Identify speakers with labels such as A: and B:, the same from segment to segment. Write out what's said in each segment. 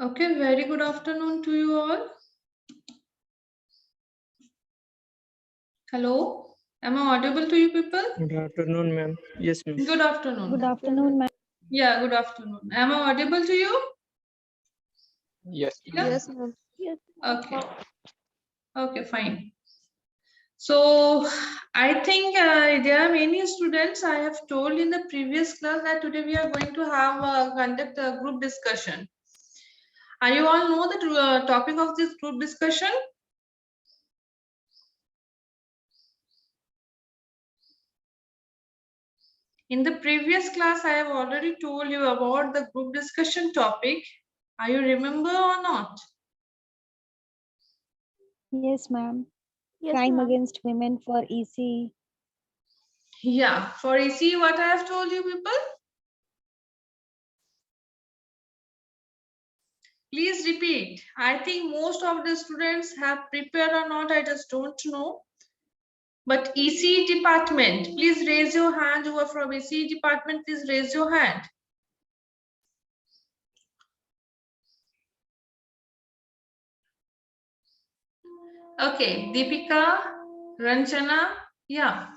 A: Okay, very good afternoon to you all. Hello, am I audible to you people?
B: Good afternoon, ma'am. Yes, ma'am.
A: Good afternoon.
C: Good afternoon, ma'am.
A: Yeah, good afternoon. Am I audible to you?
B: Yes.
A: Yeah?
C: Yes, ma'am. Yes.
A: Okay. Okay, fine. So I think there are many students. I have told in the previous class that today we are going to have conduct a group discussion. Are you all know the topic of this group discussion? In the previous class, I have already told you about the group discussion topic. Are you remember or not?
C: Yes, ma'am.
D: Yes,
C: Crime
D: ma'am.
C: against women for EC.
A: Yeah, for EC, what I have told you people? Please repeat. I think most of the students have prepared or not, I just don't know. But EC department, please raise your hand. Who are from EC department, please raise your hand. Okay, Deepika, Ranjana, yeah.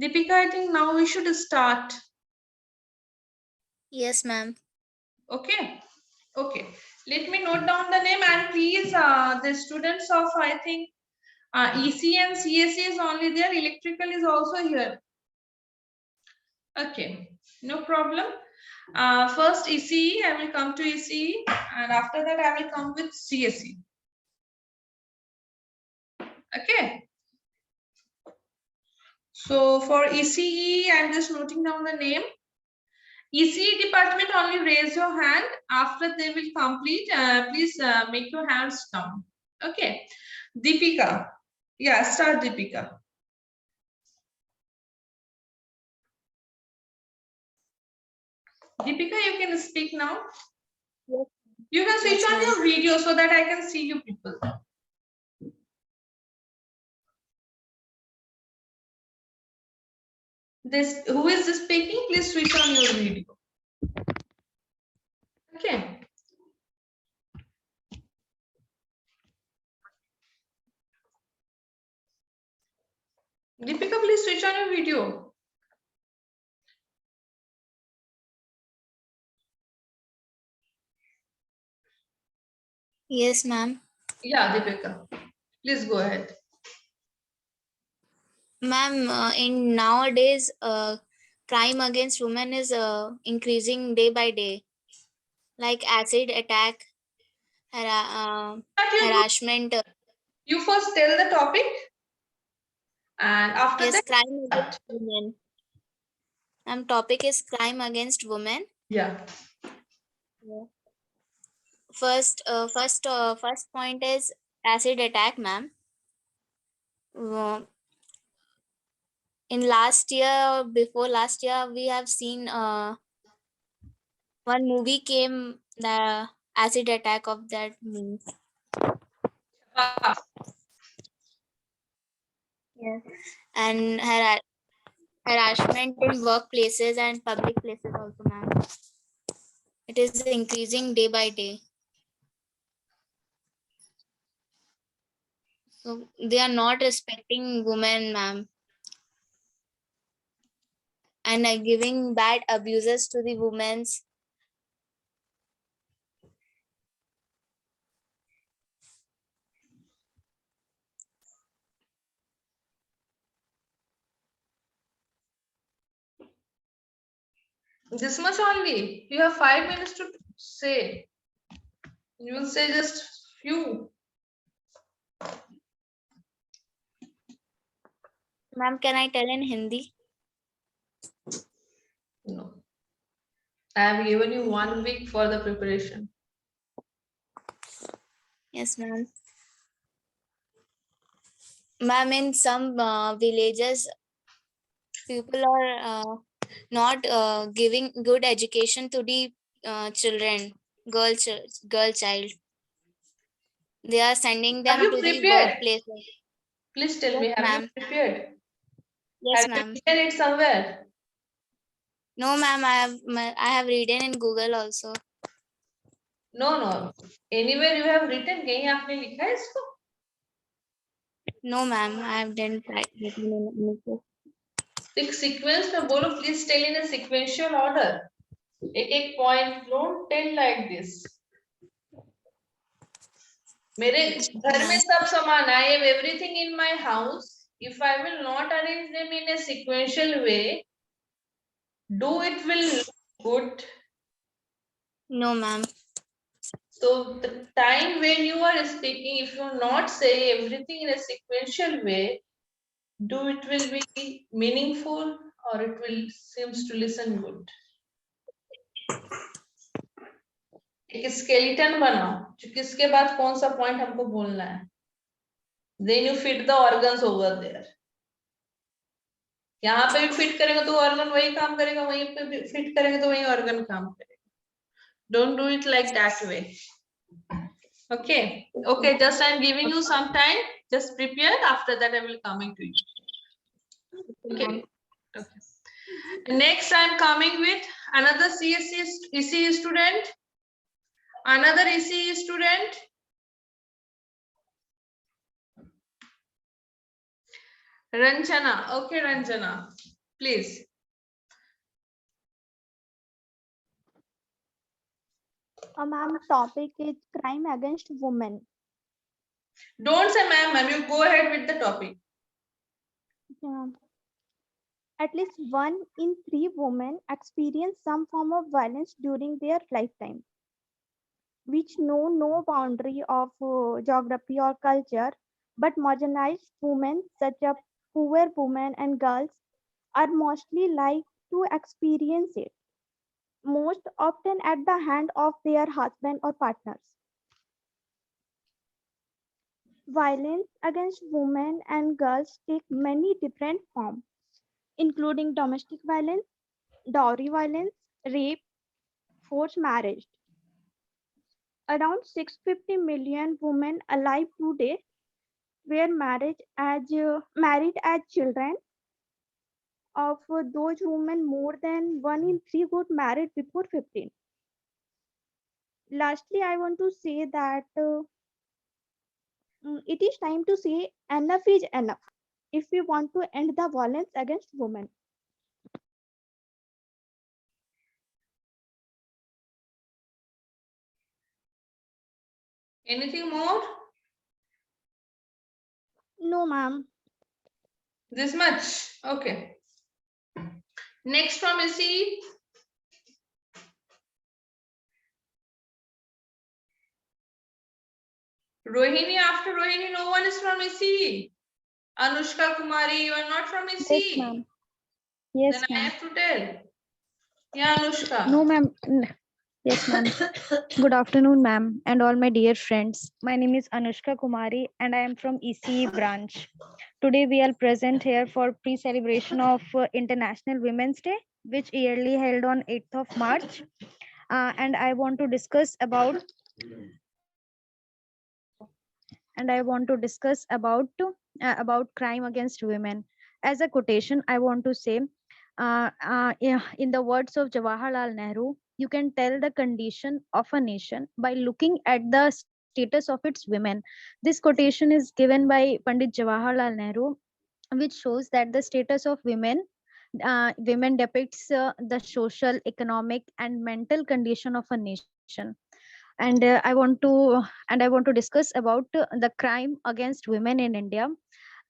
A: Deepika, I think now we should start.
D: Yes, ma'am.
A: Okay, okay. Let me note down the name and please, the students of, I think, EC and CSE is only there. Electrical is also here. Okay, no problem. First ECE, I will come to ECE and after that I will come with CSE. Okay. So for ECE, I'm just noting down the name. ECE department, only raise your hand. After they will complete, please make your hands down. Okay. Deepika. Yeah, start Deepika. Deepika, you can speak now.
D: Yes.
A: You can switch
D: Yes,
A: on
D: ma'am.
A: your video so that I can see you people. This, who is speaking? Please switch on your video. Okay. Deepika, please switch on your video.
D: Yes, ma'am.
A: Yeah, Deepika, please go ahead.
D: Ma'am, in nowadays, crime against women is increasing day by day, like acid attack,
A: But
D: harassment.
A: you first tell the topic and after
D: Yes,
A: that.
D: crime against women. Topic is crime against women.
A: Yeah.
D: First point is acid attack, ma'am. In last year, before last year, we have seen one movie came, the acid attack of that movie. Yes. And harassment in workplaces and public places also, ma'am. It is increasing day by day. So they are not respecting women, ma'am, and giving bad abuses to the women's.
A: This much only. You have 5 minutes to say. You will say just few.
D: Ma'am, can I tell in Hindi?
A: No. I have given you 1 week for the preparation.
D: Yes, ma'am. Ma'am, in some villages, people are not giving good education to the children, girl child. They are sending
A: Have
D: them
A: you
D: to the
A: prepared?
D: workplace.
A: Please tell
D: Yes,
A: me, have you
D: ma'am.
A: prepared?
D: Yes,
A: Have you
D: ma'am.
A: written it somewhere?
D: No, ma'am. I have read in Google also.
A: No. Anywhere you have written, कहीं आपने लिखा है इसको?
D: No, ma'am, I didn't write it in any place.
A: एक sequence में बोलो, please tell in a sequential order. एक point, don't tell like this. मेरे घर में सब सामान, I have everything in my house. If I will not arrange them in a sequential way, do it will look good.
D: No, ma'am.
A: So the time when you are speaking, if you not say everything in a sequential way, do it will be meaningful or it will seems to listen good. एक skeleton बनाओ, जो किसके बाद कौन सा point हमको बोलना है. Then you fit the organs over there. यहाँ पे भी फिट करेंगे तो ऑर्गन वही काम करेगा, वहीं पे भी फिट करेंगे तो वही ऑर्गन काम करेगा. Don't do it like that way. Okay, just I'm giving you some time. Just prepare. After that, I will coming to you. Okay. Next, I'm coming with another CSC ECE student. Another ECE student. Ranjana. Okay, Ranjana. Please.
C: Ma'am, topic is crime against women.
A: Don't say ma'am. You go ahead with the topic.
C: Yeah. At least 1 in 3 women experience some form of violence during their lifetime, which know no boundary of geography or culture, but marginalized women, such as poor women and girls, are mostly like to experience it, most often at the hand of their husband or partners. Violence against women and girls take many different forms, including domestic violence, dowry violence, rape, forced marriage. Around 650 million women alive today were married as children. Of those women, more than 1 in 3 got married before 15. Lastly, I want to say that it is time to say enough is enough if we want to end the violence against women.
A: Anything more?
C: No, ma'am.
A: This much. Okay. Next from ECE. Rohini, after Rohini, no one is from ECE. Anushka Kumari, you are not from ECE.
C: Yes, ma'am. Yes,
A: Then I
C: ma'am.
A: have to tell. Yeah, Anushka.
C: No, ma'am. Yes, ma'am. Good afternoon, ma'am, and all my dear friends. My name is Anushka Kumari, and I am from ECE branch. Today, we are present here for pre-celebration of International Women's Day, which yearly held on 8th of March. And I want to discuss about crime against women. As a quotation, I want to say, yeah, in the words of Jawaharlal Nehru, you can tell the condition of a nation by looking at the status of its women. This quotation is given by Pandit Jawaharlal Nehru, which shows that the status of women depicts the social, economic, and mental condition of a nation. And I want to discuss about the crime against women in India.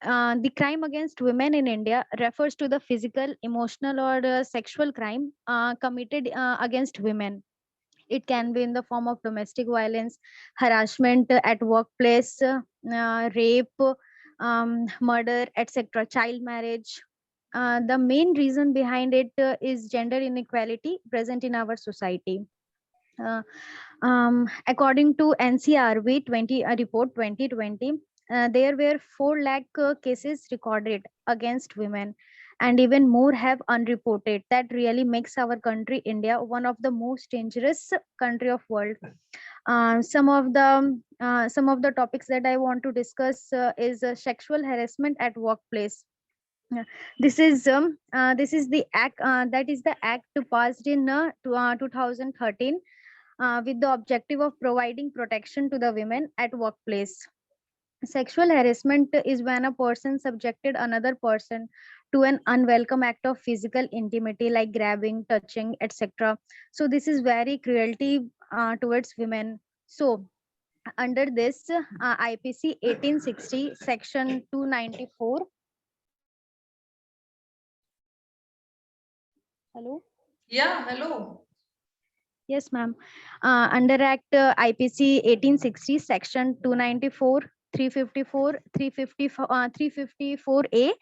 C: The crime against women in India refers to the physical, emotional, or sexual crime committed against women. It can be in the form of domestic violence, harassment at workplace, rape, murder, etc., child marriage. The main reason behind it is gender inequality present in our society. Uh, According to NCRV 20 report 2020, there were 4 lakh cases recorded against women, and even more have unreported. That really makes our country, India, one of the most dangerous country of world. Some of the topics that I want to discuss is sexual harassment at workplace. Yeah. This is the act that is the act passed in 2013, with the objective of providing protection to the women at workplace. Sexual harassment is when a person subjected another person to an unwelcome act of physical intimacy like grabbing, touching, etc. So this is very cruelty towards women. So under this IPC 1860 section 294. Hello.
A: Yeah, hello.
C: Yes, ma'am. Under Act IPC 1860, Section 294, 354, 354, 354A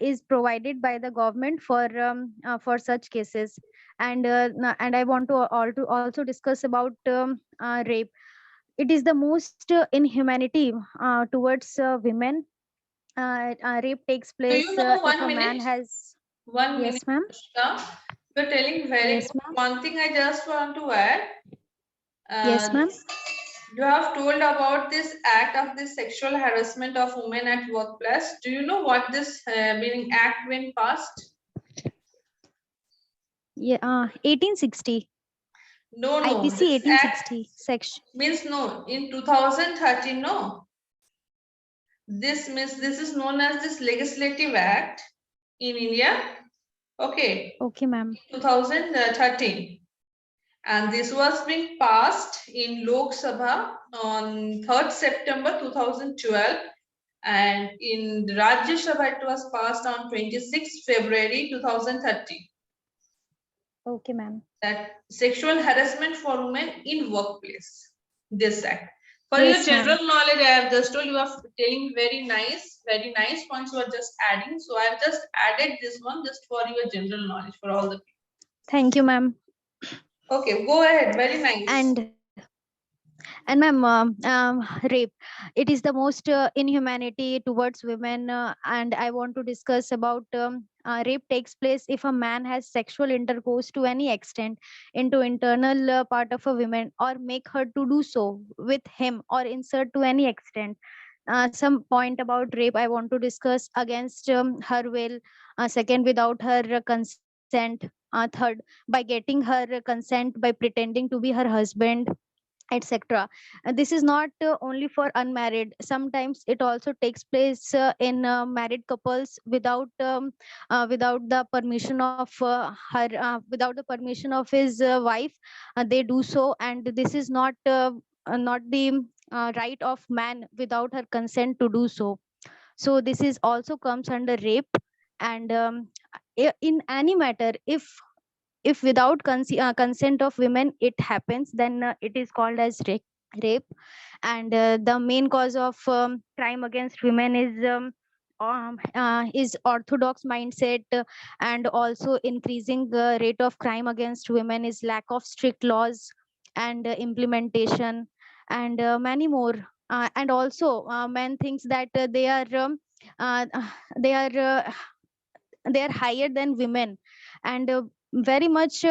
C: is provided by the government for such cases. And I want to also discuss about rape. It is the most inhumanity towards women. Rape takes
A: Do you
C: place
A: know
C: if
A: one
C: a man
A: minute?
C: has.
A: 1 minute,
C: Yes, ma'am.
A: Anushka. You're telling very
C: Yes,
A: good.
C: ma'am.
A: One thing I just want to add.
C: Yes, ma'am.
A: You have told about this act of this sexual harassment of women at workplace. Do you know what this meaning act when passed?
C: Yeah, 1860.
A: No, no.
C: IPC
A: This act
C: 1860 section.
A: means no. In 2013, no. This means this is known as this legislative act in India. Okay,
C: Okay, ma'am.
A: 2013. And this was being passed in Lok Sabha on 3rd September 2012, and in Rajya Sabha it was passed on 26th February 2013.
C: Okay, ma'am.
A: That sexual harassment for women in workplace, this act. For
C: Yes,
A: your
C: ma'am.
A: general knowledge, I have just told you are telling very nice points you are just adding. So I have just added this one just for your general knowledge for all the people.
C: Thank you, ma'am.
A: Okay, go ahead. Very nice.
C: And ma'am, rape. It is the most inhumanity towards women, and I want to discuss about rape takes place if a man has sexual intercourse to any extent into internal part of a woman or make her to do so with him or insert to any extent. Some point about rape I want to discuss against her will. Second, without her consent. Third, by getting her consent by pretending to be her husband, etc. This is not only for unmarried. Sometimes it also takes place in married couples without the permission of without the permission of his wife. They do so, and this is not the right of man without her consent to do so. So this is also comes under rape. And in any matter, if without consent of women it happens, then it is called as rape. And the main cause of crime against women is orthodox mindset, and also increasing the rate of crime against women is lack of strict laws and implementation, and many more. And also men thinks that uh, they are uh, they are higher than women, and very much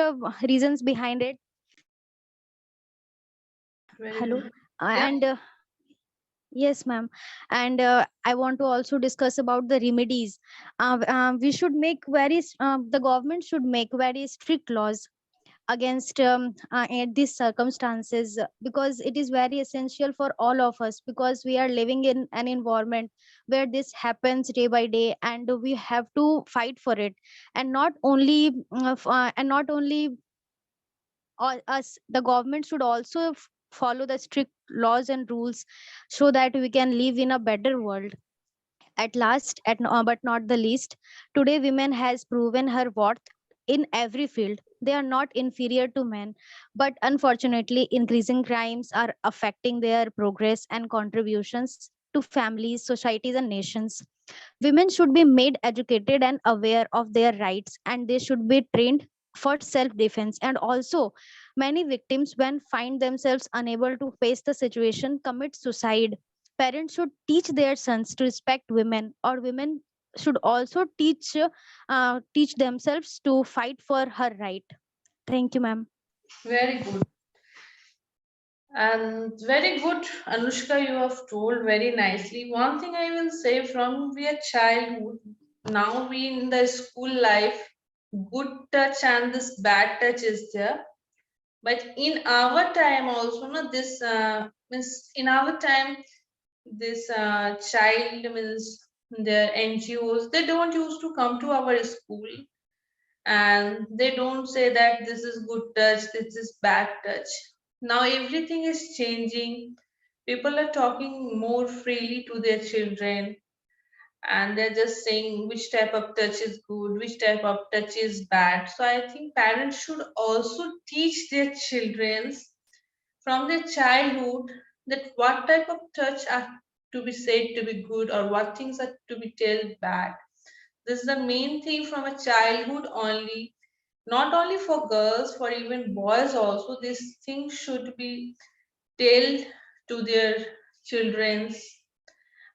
C: reasons behind it.
A: Very
C: Hello.
A: good. Yeah.
C: And yes, ma'am. And I want to also discuss about the remedies. We should make the government should make very strict laws against these circumstances, because it is very essential for all of us, because we are living in an environment where this happens day by day, and we have to fight for it. And not only us, the government should also follow the strict laws and rules, so that we can live in a better world. At last, but not the least, today women has proven her worth in every field. They are not inferior to men, but unfortunately, increasing crimes are affecting their progress and contributions to families, societies, and nations. Women should be made educated and aware of their rights, and they should be trained for self defense. And also, many victims, when find themselves unable to face the situation, commit suicide. Parents should teach their sons to respect women, or women should also teach themselves to fight for her right. Thank you, ma'am.
A: Very good. And very good, Anushka, you have told very nicely. One thing I will say, from we are childhood, now we in the school life, good touch and this bad touch is there. But in our time also, no, this means in our time, this child means their NGOs, they don't used to come to our school, and they don't say that this is good touch, this is bad touch. Now everything is changing. People are talking more freely to their children, and they're just saying which type of touch is good, which type of touch is bad. So I think parents should also teach their children from their childhood that what type of touch are to be said to be good or what things are to be told bad. This is the main thing from a childhood only, not only for girls, for even boys also. These things should be told to their children's,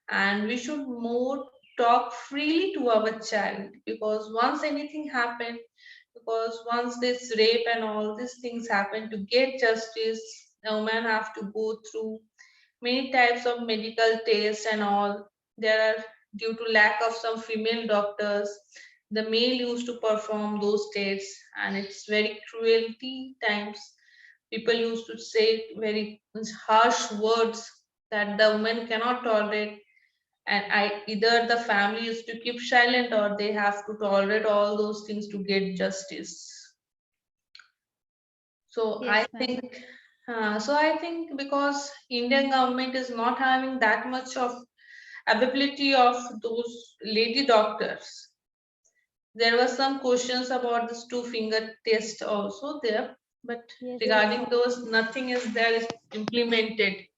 A: and we should more talk freely to our child, because once anything happened, because once this rape and all these things happen, to get justice, a woman have to go through many types of medical tests and all. There are, due to lack of some female doctors, the male used to perform those tests, and it's very cruelty times. People used to say very harsh words that the woman cannot tolerate, and either the family is to keep silent or they have to tolerate all those things to get justice. So I
C: Yes, ma'am.
A: think, because Indian government is not having that much of availability of those lady doctors. There were some questions about this two finger test also there, but
C: Yes, yes.
A: regarding those, nothing is there is implemented,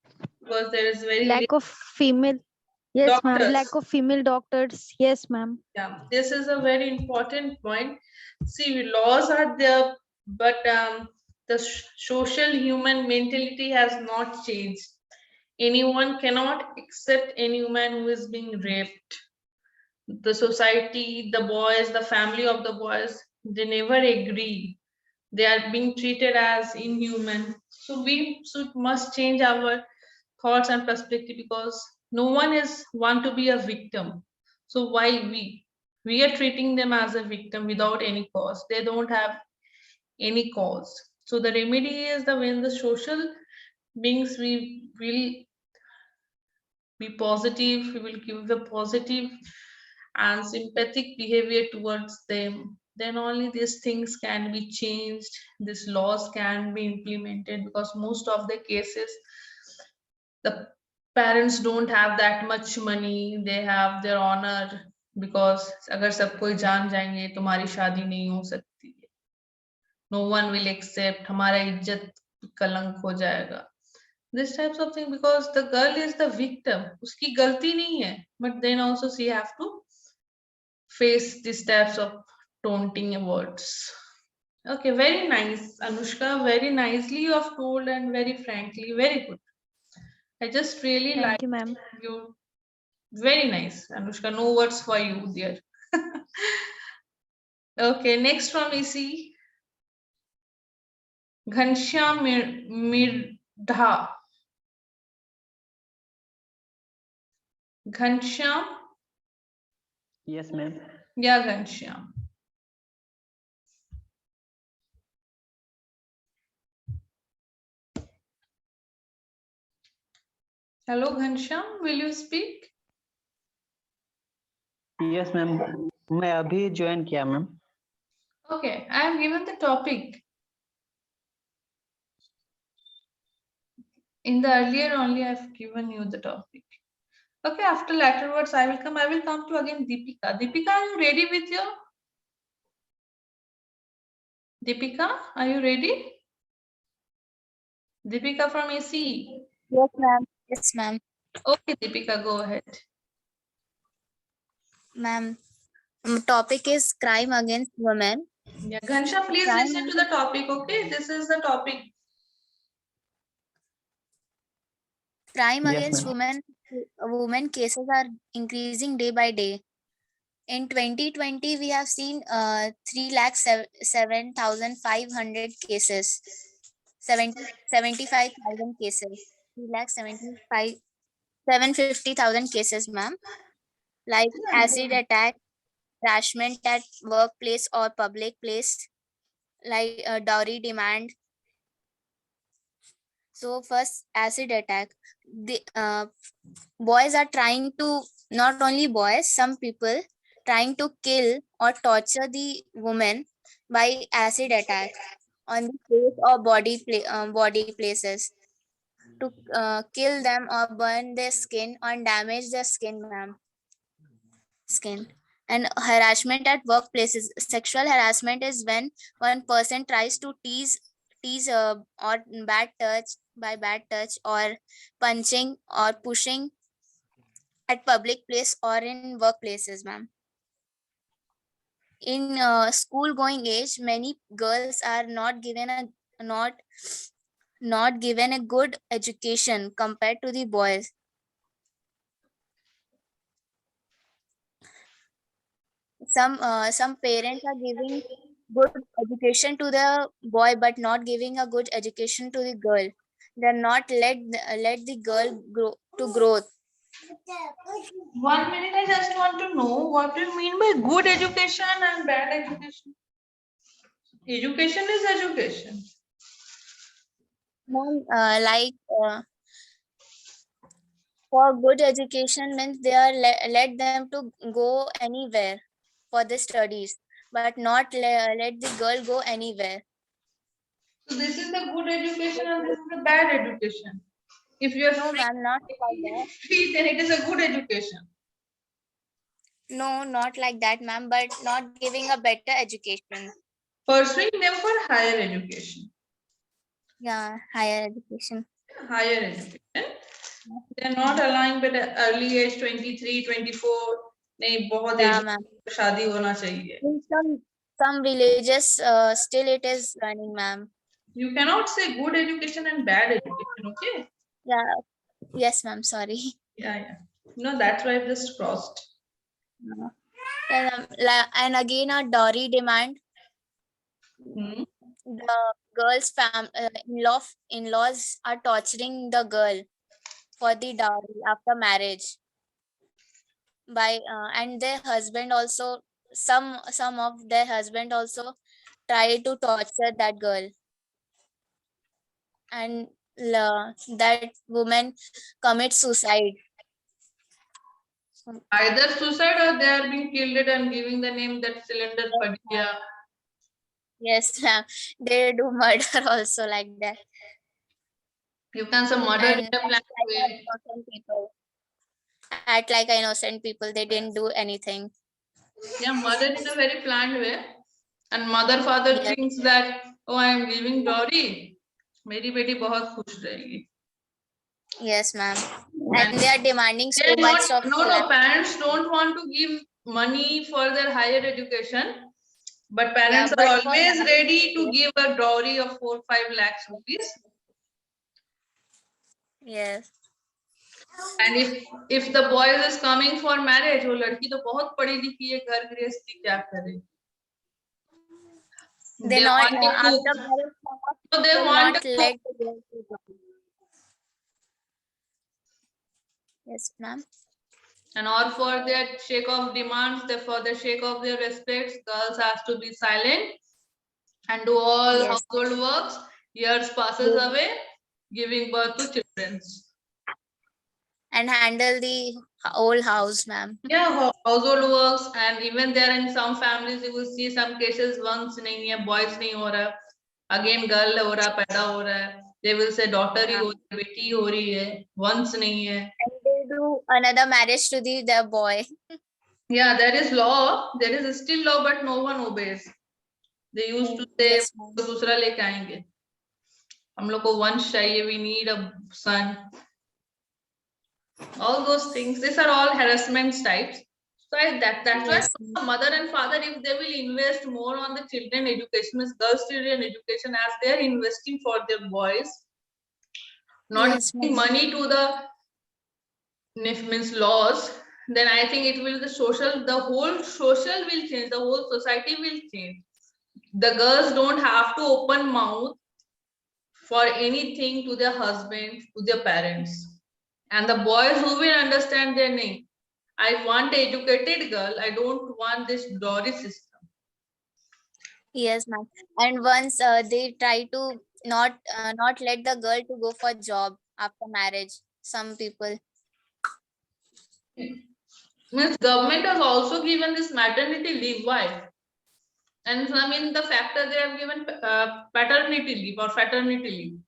A: because there is very
C: Lack of female. Yes, ma'am.
A: doctors.
C: Lack of female doctors. Yes, ma'am.
A: Yeah, this is a very important point. See, laws are there, but the social human mentality has not changed. Anyone cannot accept any woman who is being raped. The society, the boys, the family of the boys, they never agree. They are being treated as inhuman. So we should must change our thoughts and perspective, because no one is want to be a victim. So why we are treating them as a victim without any cause. They don't have any cause. So the remedy is the when the social beings, we will be positive, we will give the positive and sympathetic behavior towards them, then only these things can be changed, these laws can be implemented. Because most of the cases, the parents don't have that much money, they have their honor, because अगर सब कोई जान जाएंगे तुम्हारी शादी नहीं हो सकती है, no one will accept, हमारा इज्जत कलंक हो जाएगा. This types of thing, because the girl is the victim, उसकी गलती नहीं है, but then also she have to face these types of taunting words. Okay, very nice, Anushka. Very nicely you have told, and very frankly, very good. I just really like
C: Thank you, ma'am.
A: you. Very nice, Anushka. No words for you, dear. Okay, next from EC, Ghanshyam Mirdha. Ghanshyam?
B: Yes, ma'am.
A: Yeah, Ghanshyam. Hello, Ghanshyam. Will you speak?
B: Yes, ma'am. मैं अभी join किया ma'am.
A: Okay, I have given the topic. In the earlier only, I have given you the topic. Okay, after latter words, I will come to again Deepika. Deepika, are you ready with your? Deepika, are you ready? Deepika from AC.
D: Yes, ma'am. Yes, ma'am.
A: Okay, Deepika, go ahead.
D: Ma'am, topic is crime against women.
A: Yeah, Ghanshyam, please
D: Crime
A: listen to the topic, okay? This is the topic.
D: Crime
B: Yes,
D: against
B: ma'am.
D: women cases are increasing day by day. In 2020, we have seen 3,07,500 cases, 75,000 cases, 750,000 cases, ma'am. Like acid attack, harassment at workplace or public place, like dowry demand, So first acid attack. The boys are trying to, not only boys, some people trying to kill or torture the woman by acid attack on the face or body places to kill them or burn their skin or damage their skin, ma'am. Skin. And harassment at workplaces. Sexual harassment is when one person tries to tease or bad touch or punching or pushing at public place or in workplaces, ma'am. In school going age, many girls are not not given a good education compared to the boys. Some parents are giving good education to the boy but not giving a good education to the girl. They're not let the girl grow to growth.
A: 1 minute, I just want to know what do you mean by good education and bad education? Education is education.
D: Ma'am, for good education means they are let them to go anywhere for the studies, but not let the girl go anywhere.
A: So this is the good education and this is the bad education. If you are
D: No,
A: free,
D: ma'am, not like that.
A: then it is a good education.
D: No, not like that, ma'am, but not giving a better education.
A: Pursuing them for higher education.
D: Yeah, higher education.
A: Higher education. They are not allowing but at early age 23, 24. नहीं बहुत
D: Yeah,
A: age
D: ma'am.
A: शादी होना चाहिए.
D: In some villages, still it is running, ma'am.
A: You cannot say good education and bad education, okay?
D: Yeah. Yes, ma'am. Sorry.
A: Yeah. No, that's why I just crossed.
D: And again, a dowry demand.
A: Hmm.
D: The girl's in-laws are torturing the girl for the dowry after marriage by and their husband also, some of their husband also try to torture that girl, and that woman commits suicide.
A: Either suicide or they are being killed and giving the name that cylinder Padilla.
D: Yes, ma'am. They do murder also like that.
A: You can say murder in
D: And
A: a planned way.
D: act like innocent people. They didn't do anything.
A: Yeah, murder in a very planned way. And mother father
D: Yes,
A: thinks that, oh, I am giving dowry. मेरी बेटी बहुत खुश रहेगी.
D: yes, ma'am.
A: And
D: And they are demanding
A: they
D: so
A: are
D: much
A: not,
D: of
A: no, parents don't want to give money for their higher education. But parents are
D: but for
A: always ready to
D: marriage,
A: give a dowry of 4-5 lakhs rupees.
D: yes,
A: And if the boy is coming for marriage, वो लड़की तो बहुत पढ़ी लिखी है, घर गृहस्थी क्या करे?
D: they
A: They
D: not
A: want to
D: after
A: cook.
D: marriage,
A: So they
D: will
A: want
D: not
A: to cook.
D: let the girl to go. Yes, ma'am.
A: And all for their sake of demands, for the sake of their respects, girls has to be silent and do all
D: Yes,
A: household works. Years passes
D: yes.
A: away, giving birth to children.
D: And handle the whole house, ma'am.
A: Yeah, household works, and even there in some families you will see some cases once नहीं है, boys नहीं हो रहा, again girl हो रहा, पैदा हो रहा है. They will say daughter ही हो रही है, बेटी हो रही है, once नहीं है.
D: And they do another marriage to the boy.
A: Yeah, there is law, there is still law, but no one obeys. They used to say
D: Yes, ma'am.
A: दूसरा लेके आएंगे. हम लोग को वंश चाहिए, we need a son. All those things, these are all harassment types. So that's why
D: Yes,
A: the mother and father, if they will invest more on the children education, means girls children education, as they are investing for their boys, not
D: yes,
A: giving
D: ma'am.
A: money to the means laws, then I think it will the whole social will change, the whole society will change. The girls don't have to open mouth for anything to their husband, to their parents. And the boys who will understand their name. I want an educated girl. I don't want this dowry system.
D: Yes, ma'am. And once they try to not let the girl to go for job after marriage. Some people.
A: Means government has also given this maternity leave. Why? And some in the factor they have given paternity leave or fraternity leave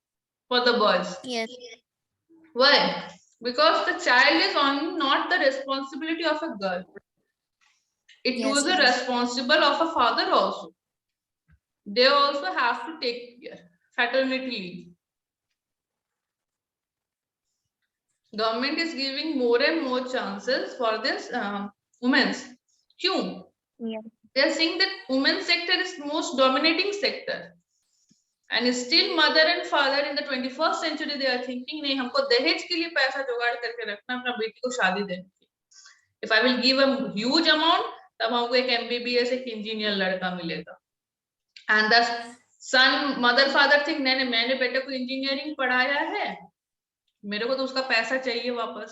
A: for the boys.
D: Yes.
A: Why? Because the child is only not the responsibility of a girl. It
D: Yes,
A: was a
D: ma'am.
A: responsible of a father also. They also have to take care. Fraternity leave. Government is giving more and more chances for this women's. Kyun?
D: Yeah.
A: They are saying that women's sector is most dominating sector. And still mother and father in the 21st century they are thinking नहीं हमको दहेज के लिए पैसा जुगाड़ करके रखना अपना बेटी को शादी देने की. If I will give a huge amount तब हमको एक MBBS एक इंजीनियर लड़का मिलेगा. And the son mother father think नहीं नहीं मैंने बेटे को इंजीनियरिंग पढ़ाया है मेरे को तो उसका पैसा चाहिए वापस.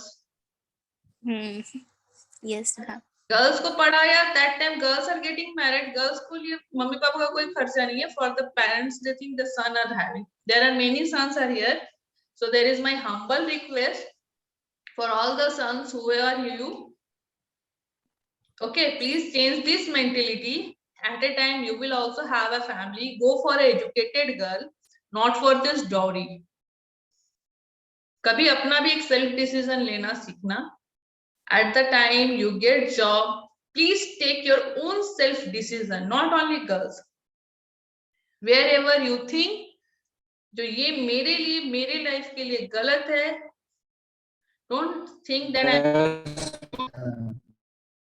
D: Yes, ma'am.
A: गर्ल्स को पढ़ाया that time girls are getting married. Girls को लिए मम्मी पापा का कोई खर्चा नहीं है. For the parents they think the son are having. There are many sons are here. So there is my humble request for all the sons who are you. Okay, please change this mentality. At a time you will also have a family. Go for an educated girl, not for this dowry. कभी अपना भी एक self decision लेना सीखना. At the time you get job, please take your own self decision, not only girls. Wherever you think जो ये मेरे लिए मेरे लाइफ के लिए गलत है, don't think that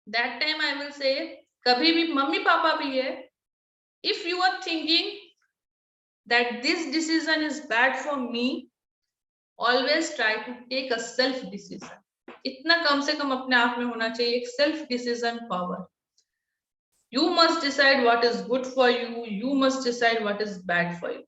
A: that time I will say कभी भी मम्मी पापा भी है, if you are thinking that this decision is bad for me, always try to take a self decision. इतना कम से कम अपने आप में होना चाहिए एक self decision power. You must decide what is good for you. You must decide what is bad for you.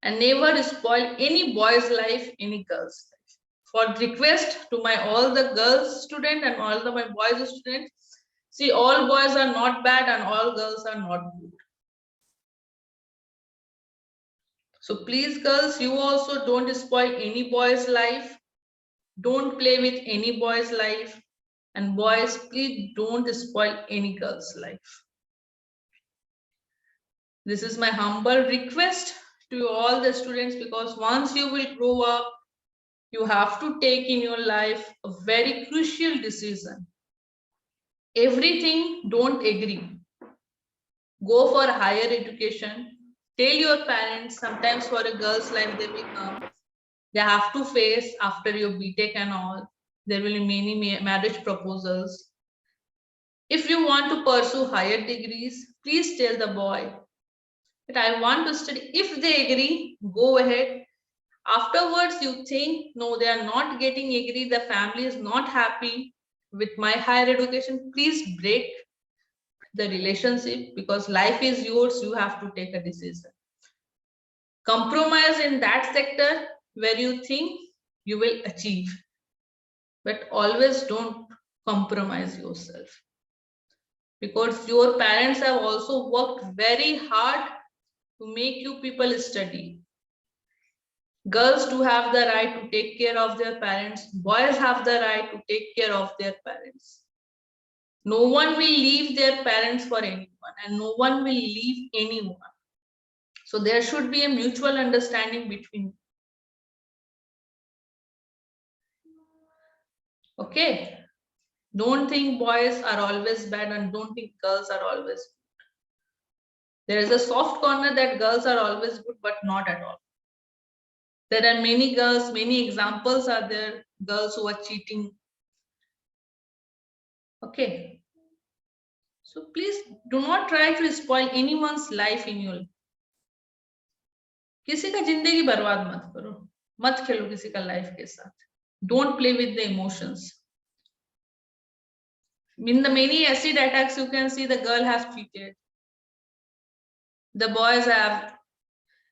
A: And never spoil any boy's life, any girl's life. For request to my all the girls student and all the my boys students, see all boys are not bad and all girls are not good. So please girls, you also don't spoil any boy's life. Don't play with any boy's life. And boys, please don't spoil any girl's life. This is my humble request to all the students, because once you will grow up, you have to take in your life a very crucial decision. Everything don't agree. Go for higher education. Tell your parents, sometimes for a girl's life they will come. They have to face after your BTech and all. There will be many marriage proposals. If you want to pursue higher degrees, please tell the boy that I want to study. If they agree, go ahead. Afterwards, you think, no, they are not getting agree. The family is not happy with my higher education. Please break the relationship, because life is yours. You have to take a decision. Compromise in that sector where you think you will achieve, but always don't compromise yourself, because your parents have also worked very hard to make you people study. Girls do have the right to take care of their parents. Boys have the right to take care of their parents. No one will leave their parents for anyone, and no one will leave anyone. So there should be a mutual understanding between. Okay. Don't think boys are always bad and don't think girls are always good. There is a soft corner that girls are always good, but not at all. There are many girls, many examples are there, girls who are cheating. Okay. So please do not try to spoil anyone's life in your life. किसी का जिंदगी बर्बाद मत करो, मत खेलो किसी का life के साथ. Don't play with the emotions. In the many acid attacks, you can see the girl has cheated. The boys have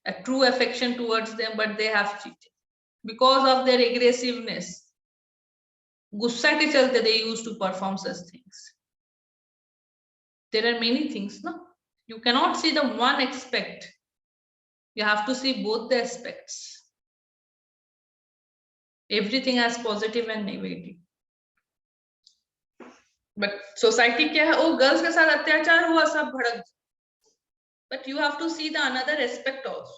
A: a true affection towards them, but they have cheated because of their aggressiveness. गुस्सा के चलते they used to perform such things. There are many things, no? You cannot see the one aspect You have to see both the aspects. Everything as positive and negative. But society क्या है? Oh, girls के साथ अत्याचार हुआ, सब भड़क. But you have to see the another aspect also.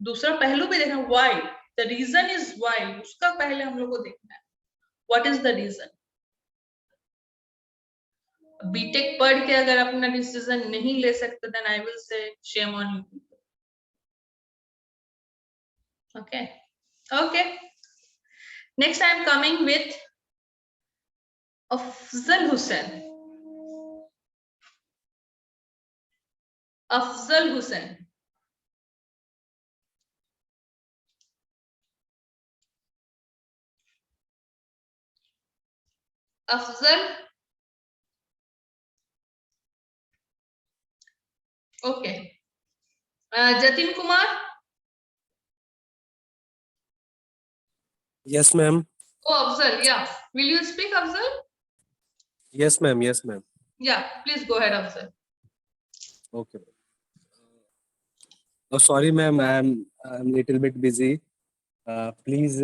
A: दूसरा पहलू भी देखना. Why? The reason is why. उसका पहले हम लोग को देखना है. What is the reason? BTech पढ़ के अगर अपना डिसीजन नहीं ले सकते, then I will say shame on you. Okay. Okay. Next, I am coming with Afzal Hussain. Afzal Hussain. Afzal. Okay. Jatin Kumar.
E: Yes, ma'am.
A: Oh, Afzal. Yeah. Will you speak, Afzal?
E: Yes, ma'am. Yes, ma'am.
A: Yeah. Please go ahead, Afzal.
E: Okay. Oh, sorry, ma'am. I'm little bit busy. Please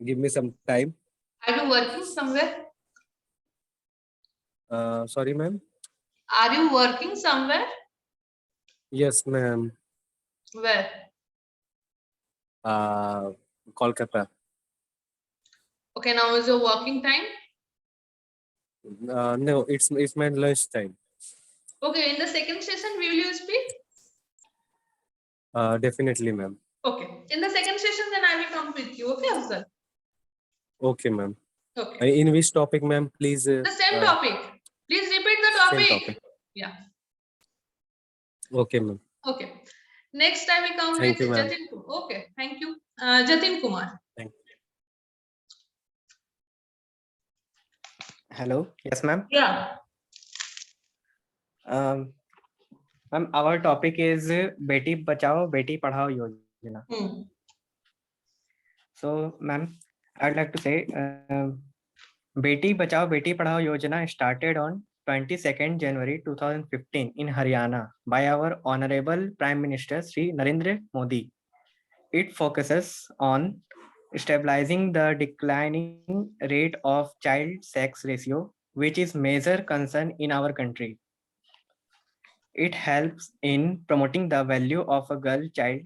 E: give me some time.
A: Are you working somewhere?
E: Sorry, ma'am.
A: Are you working somewhere?
E: Yes, ma'am.
A: Where?
E: Kolkata.
A: Okay. Now is your working time?
E: No, it's my lunch time.
A: Okay. In the second session, will you speak?
E: Definitely, ma'am.
A: Okay. In the second session, then I will come with you. Okay, Afzal?
E: Okay, ma'am.
A: Okay.
E: In which topic, ma'am? Please.
A: The same topic. Please repeat the
E: Same
A: topic.
E: topic.
A: Yeah.
E: Okay, ma'am.
A: Okay. Next, I will come
E: Thank
A: with
E: you, ma'am.
A: Jatin Kumar. Okay. Thank you. Jatin Kumar.
E: Thank you.
B: Hello. Yes, ma'am.
A: Yeah.
B: Ma'am, our topic is Beti Bachao, Beti Padhao Yojana. So, ma'am, I'd like to say, Beti Bachao, Beti Padhao Yojana started on 22nd January 2015 in Haryana by our Honorable Prime Minister Sri Narendra Modi. It focuses on stabilizing the declining rate of child sex ratio, which is major concern in our country. It helps in promoting the value of a girl child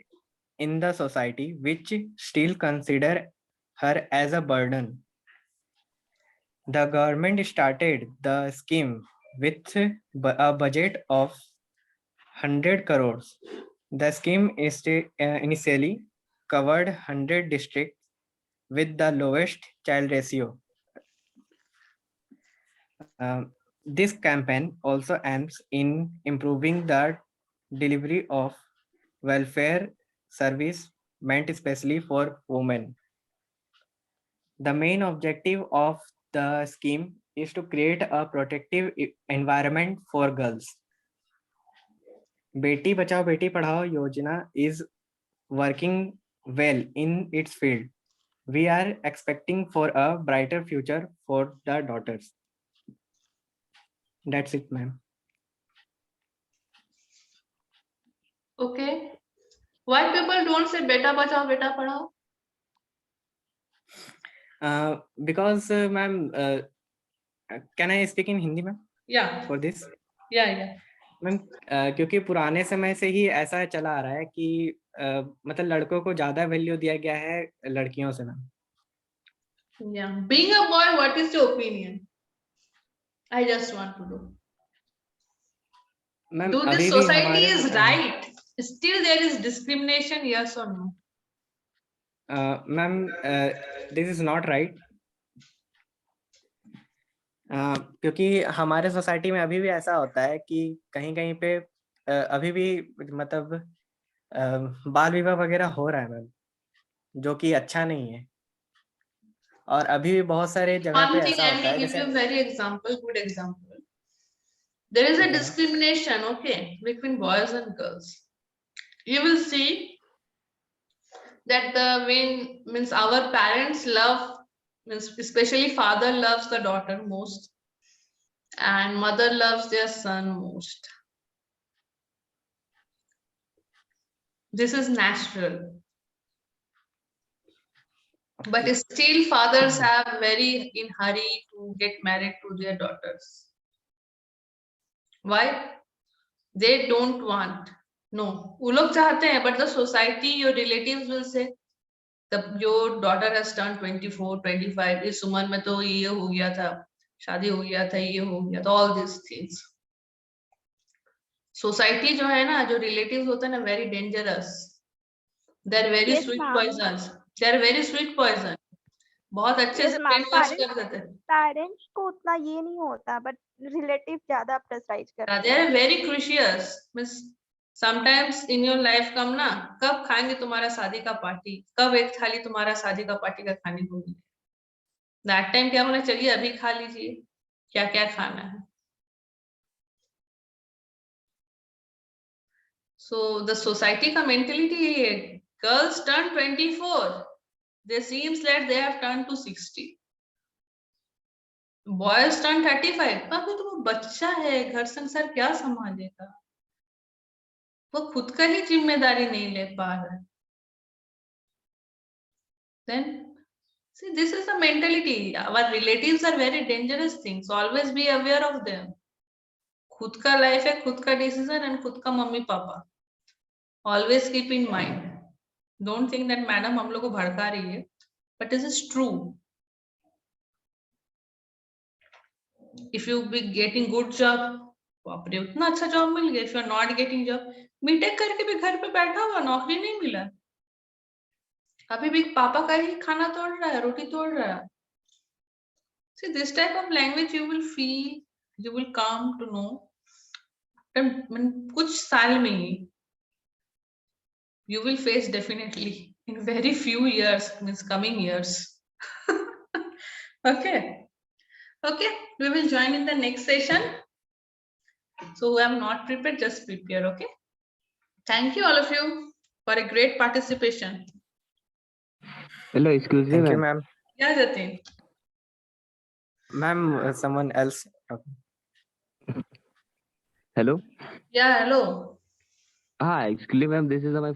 B: in the society, which still consider her as a burden. The government started the scheme with a budget of 100 crores. The scheme is initially covered 100 districts with the lowest child ratio. This campaign also aims in improving the delivery of welfare service meant especially for women. The main objective of the scheme is to create a protective environment for girls. Beti Bachao Beti Padhao Yojana is working well in its field. We are expecting for a brighter future for the daughters. That's it, ma'am.
A: Okay. Why people don't say beta bachao, beta padhao?
B: Because, ma'am, can I speak in Hindi, ma'am,
A: Yeah.
B: for this?
A: Yeah.
B: Ma'am क्योंकि पुराने समय से ही ऐसा चला आ रहा है कि मतलब लड़कों को ज्यादा वैल्यू दिया गया है लड़कियों से, ma'am.
A: Yeah. Being a boy, what is your opinion? I just want to know.
B: Ma'am
A: Do this
B: अभी भी
A: society
B: हमारे
A: is right? Still there is discrimination, yes or no?
B: Ma'am this is not right. क्योंकि हमारे society में अभी भी ऐसा होता है कि कहीं कहीं पे अभी भी मतलब बाल विवाह वगैरह हो रहा है, मैम, जो कि अच्छा नहीं है. और अभी भी बहुत सारे जगह पे
A: One thing
B: ऐसा
A: I
B: होता है
A: may give
B: जैसे
A: you a very good example. There is a
B: Okay, ma'am.
A: discrimination, okay, between boys and girls. You will see that means our parents love, means especially father loves the daughter most, and mother loves their son most. This is natural. But still fathers are very in hurry to get married to their daughters. Why? They don't want. No. वो लोग चाहते हैं, but the society, your relatives will say, your daughter has turned 24, 25. इस उम्र में तो ये हो गया था, शादी हो गया था, ये हो गया था, all these things. Society जो है ना, जो relatives होते हैं ना, very dangerous. They're very
F: Yes,
A: sweet
F: ma'am.
A: poisons. They're very sweet poison. बहुत अच्छे
F: Yes,
A: से
F: ma'am.
A: brain wash कर देते हैं.
F: पेरेंट्स को उतना ये नहीं होता, बट रिलेटिव ज्यादा प्रेशराइज करते
A: They
F: हैं.
A: are very curious. Means sometimes in your life कम ना, कब खाएंगे तुम्हारा शादी का पार्टी, कब एक थाली तुम्हारा शादी का पार्टी का खाने को मिले. That time क्या होना चाहिए, अभी खा लीजिए, क्या क्या खाना है. So the society का mentality ये है, girls turn 24, they seems that they have turned to 60. Boys turn 35, अभी तो वो बच्चा है, घर संसार क्या संभालेगा, वो खुद का ही जिम्मेदारी नहीं ले पा रहा है. Then see, this is the mentality. Our relatives are very dangerous things. Always be aware of them. खुद का life है, खुद का decision and खुद का mummy papa. Always keep in mind. Don't think that madam हम लोग को भड़का रही है, but this is true. If you be getting good job, बाप रे उतना अच्छा जॉब मिल गया. If you are not getting job, BTech करके भी घर पे बैठा हुआ, नौकरी नहीं मिला, अभी भी पापा का ही खाना तोड़ रहा है, रोटी तोड़ रहा है. See, this type of language you will feel, you will come to know. कुछ साल में ही you will face definitely in very few years, means coming years. Okay. Okay, we will join in the next session. So I am not prepared, just prepare. Okay. Thank you all of you for a great participation.
G: Hello, excuse me,
B: Thank you,
G: ma'am.
B: ma'am.
A: Yeah, Jatin.
B: Ma'am, someone else.
G: Hello.
A: Yeah, hello.
G: Excuse me, ma'am. This is my